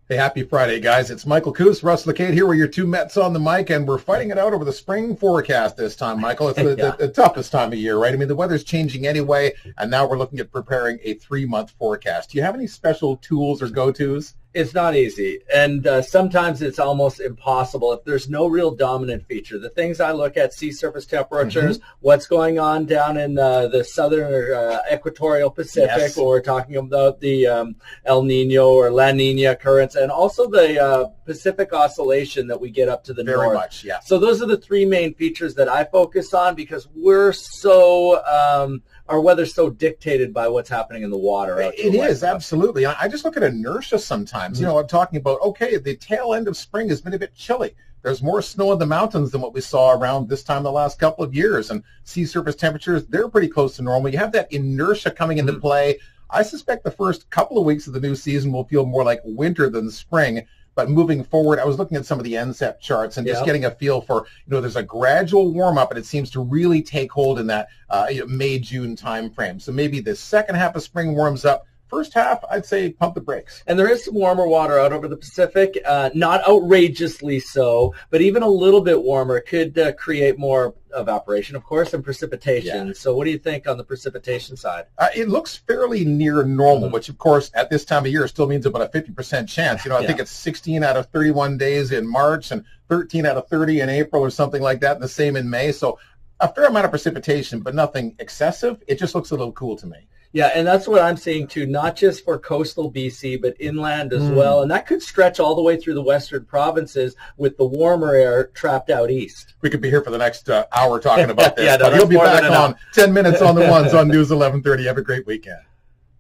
Hey, happy Friday, guys. It's Michael Coos, Russ LeCade here with your two Mets on the mic, and we're fighting it out over the spring forecast this time, Michael. It's the toughest time of year, right? I mean, the weather's changing anyway, and now we're looking at preparing a 3-month forecast. Do you have any special tools or go-tos? It's not easy, and sometimes it's almost impossible if there's no real dominant feature. The things I look at: sea surface temperatures, what's going on down in the southern or equatorial Pacific, Yes. or we're talking about the El Nino or La Nina currents, and also the Pacific oscillation that we get up to the north. Very much, yeah. So those are the three main features that I focus on because we're so our weather's so dictated by what's happening in the water. It is, absolutely. I just look at inertia sometimes. You know, I'm talking about, okay, the tail end of spring has been a bit chilly. There's more snow in the mountains than what we saw around this time the last couple of years. And sea surface temperatures, they're pretty close to normal. You have that inertia coming into play. I suspect the first couple of weeks of the new season will feel more like winter than spring. But moving forward, I was looking at some of the NCEP charts and just getting a feel for, there's a gradual warm-up, and it seems to really take hold in that May, June time frame. So maybe the second half of spring warms up. First half, I'd say pump the brakes. And there is some warmer water out over the Pacific, not outrageously so, but even a little bit warmer could create more evaporation, of course, and precipitation. Yeah. So what do you think on the precipitation side? It looks fairly near normal, which, of course, at this time of year still means about a 50% chance. I think it's 16 out of 31 days in March and 13 out of 30 in April or something like that, and the same in May. So a fair amount of precipitation, but nothing excessive. It just looks a little cool to me. Yeah, and that's what I'm seeing too, not just for coastal BC, but inland as well. And that could stretch all the way through the western provinces with the warmer air trapped out east. We could be here for the next hour talking about this. Yeah, no, but you'll be back enough. on 10 minutes on the ones on News 1130. Have a great weekend.